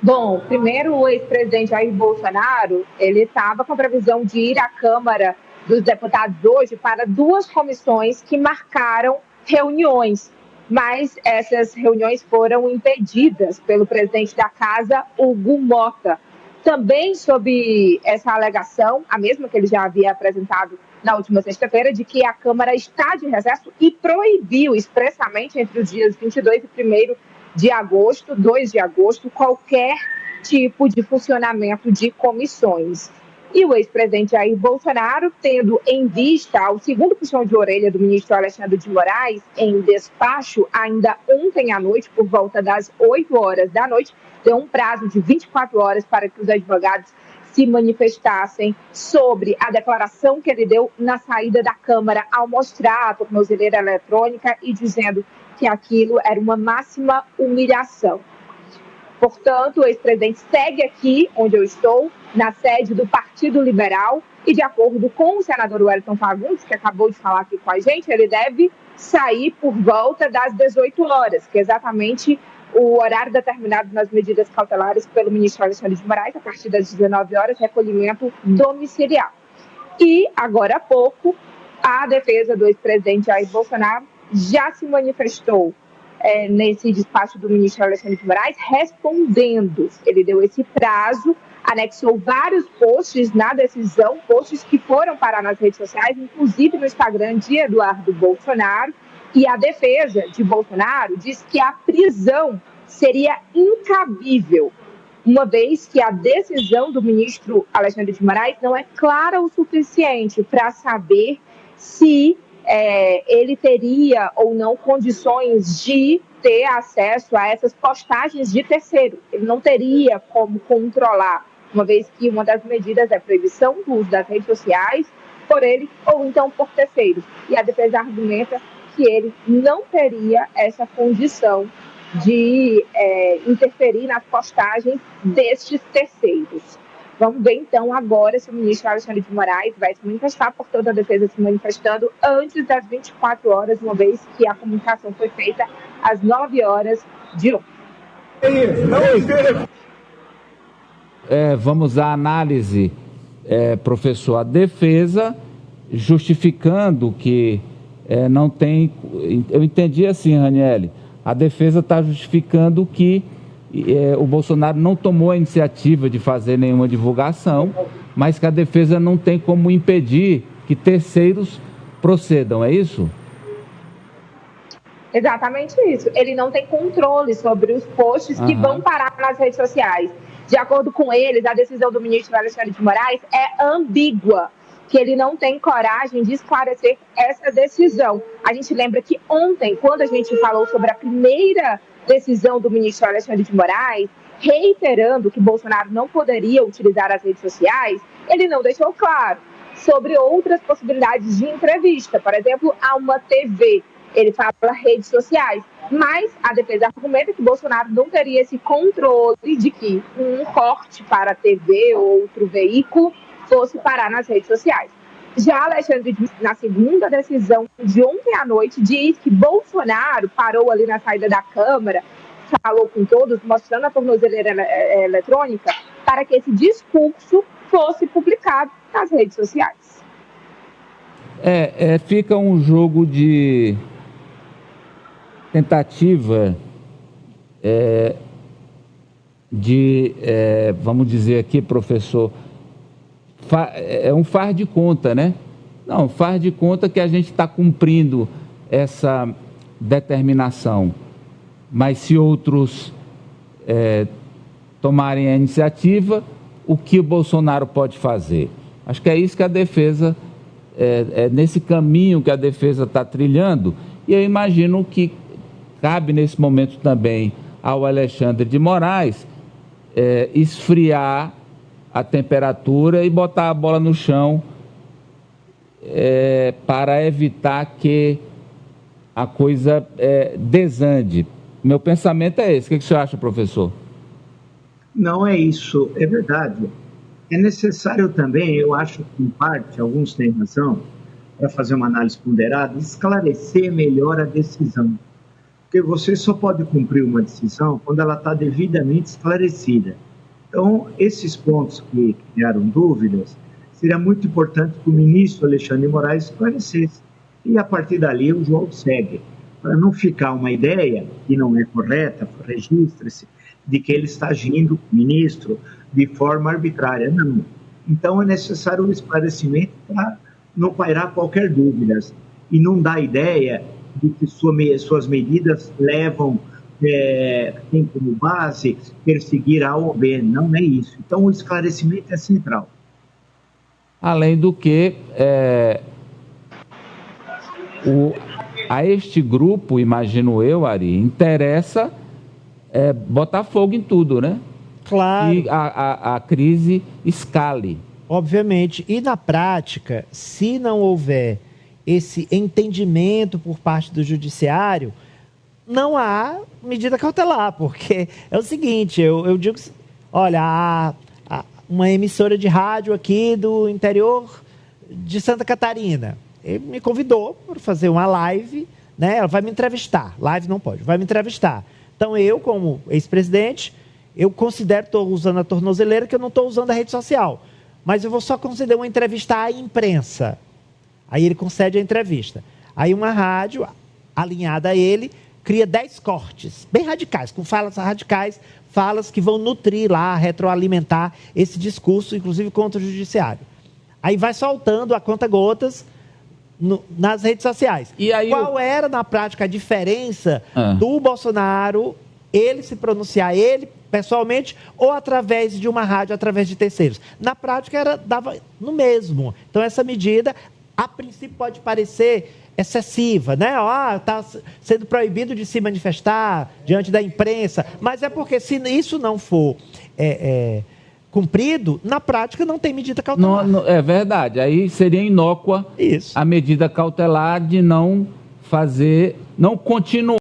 Bom, primeiro o ex-presidente Jair Bolsonaro, ele estava com a previsão de ir à Câmara dos Deputados hoje para duas comissões que marcaram reuniões, mas essas reuniões foram impedidas pelo presidente da Casa, Hugo Mota. Também sob essa alegação, a mesma que ele já havia apresentado na última sexta-feira, de que a Câmara está de recesso e proibiu expressamente entre os dias 22 e 1º de agosto, 2 de agosto, qualquer tipo de funcionamento de comissões. E o ex-presidente Jair Bolsonaro, tendo em vista o segundo puxão de orelha do ministro Alexandre de Moraes, em despacho ainda ontem à noite, por volta das 8 horas da noite, deu um prazo de 24 horas para que os advogados se manifestassem sobre a declaração que ele deu na saída da Câmara ao mostrar a tornozeleira eletrônica e dizendo que aquilo era uma máxima humilhação. Portanto, o ex-presidente segue aqui, onde eu estou, na sede do Partido Liberal, e de acordo com o senador Wellington Fagundes, que acabou de falar aqui com a gente, ele deve sair por volta das 18 horas, que é exatamente o horário determinado nas medidas cautelares pelo ministro Alexandre de Moraes, a partir das 19 horas, recolhimento domiciliar. E, agora há pouco, a defesa do ex-presidente Jair Bolsonaro já se manifestou nesse despacho do ministro Alexandre de Moraes, respondendo. Ele deu esse prazo, anexou vários posts na decisão, posts que foram parar nas redes sociais, inclusive no Instagram de Eduardo Bolsonaro, e a defesa de Bolsonaro diz que a prisão seria incabível, uma vez que a decisão do ministro Alexandre de Moraes não é clara o suficiente para saber se ele teria ou não condições de ter acesso a essas postagens de terceiro. Ele não teria como controlar, uma vez que uma das medidas é a proibição do uso das redes sociais por ele ou então por terceiros. E a defesa argumenta que ele não teria essa condição de interferir nas postagens destes terceiros. Vamos ver, então, agora se o ministro Alexandre de Moraes vai se manifestar, portanto, a defesa se manifestando antes das 24 horas, uma vez que a comunicação foi feita às 9 horas de ontem. Vamos à análise, professor. A defesa justificando que não tem... Eu entendi assim, Raniele, a defesa está justificando que o Bolsonaro não tomou a iniciativa de fazer nenhuma divulgação, mas que a defesa não tem como impedir que terceiros procedam, é isso? Exatamente isso. Ele não tem controle sobre os posts que vão parar nas redes sociais. De acordo com eles, a decisão do ministro Alexandre de Moraes é ambígua, que ele não tem coragem de esclarecer essa decisão. A gente lembra que ontem, quando a gente falou sobre a primeira decisão do ministro Alexandre de Moraes, reiterando que Bolsonaro não poderia utilizar as redes sociais, ele não deixou claro sobre outras possibilidades de entrevista. Por exemplo, a uma TV, ele fala redes sociais, mas a defesa argumenta que Bolsonaro não teria esse controle de que um corte para a TV ou outro veículo fosse parar nas redes sociais. Já Alexandre, na segunda decisão de ontem à noite, diz que Bolsonaro parou ali na saída da Câmara, falou com todos, mostrando a tornozeleira eletrônica, para que esse discurso fosse publicado nas redes sociais. Fica um jogo de tentativa vamos dizer aqui, professor, um faz de conta, né? Não, faz de conta que a gente está cumprindo essa determinação, mas se outros tomarem a iniciativa, o que o Bolsonaro pode fazer? Acho que é isso que a defesa, nesse caminho que a defesa está trilhando, e eu imagino que cabe nesse momento também ao Alexandre de Moraes esfriar a temperatura e botar a bola no chão para evitar que a coisa desande. Meu pensamento é esse. O que o senhor acha, professor? Não é isso, é verdade. É necessário também, eu acho que em parte, alguns têm razão, para fazer uma análise ponderada, esclarecer melhor a decisão. Porque você só pode cumprir uma decisão quando ela está devidamente esclarecida. Então, esses pontos que criaram dúvidas, seria muito importante que o ministro Alexandre de Moraes esclarecesse. E, a partir dali, o jogo segue. Para não ficar uma ideia que não é correta, registre-se, de que ele está agindo, ministro, de forma arbitrária. Não. Então, é necessário um esclarecimento para não pairar qualquer dúvida e não dar ideia de que suas medidas levam, tem como base perseguir A ou B. Não é isso. Então, o esclarecimento é central. Além do que, a este grupo, imagino eu, Ari, interessa botar fogo em tudo, né? Claro. E a crise escale. Obviamente. E na prática, se não houver esse entendimento por parte do judiciário, não há medida cautelar, porque é o seguinte, eu digo, olha, uma emissora de rádio aqui do interior de Santa Catarina, ele me convidou para fazer uma live, né? Ela vai me entrevistar, live não pode, vai me entrevistar. Então eu, como ex-presidente, eu considero, estou usando a tornozeleira, que eu não estou usando a rede social, mas eu vou só conceder uma entrevista à imprensa. Aí ele concede a entrevista. Aí uma rádio, alinhada a ele, cria 10 cortes, bem radicais, com falas radicais, falas que vão nutrir lá, retroalimentar esse discurso, inclusive contra o judiciário. Aí vai soltando a conta-gotas nas redes sociais. E aí qual era, na prática, a diferença do Bolsonaro, ele se pronunciar, ele pessoalmente, ou através de uma rádio, através de terceiros? Na prática, dava no mesmo. Então, essa medida, a princípio, pode parecer excessiva, né? Está sendo proibido de se manifestar diante da imprensa, mas é porque se isso não for cumprido, na prática não tem medida cautelar. Não, é verdade, aí seria inócua a medida cautelar de não continuar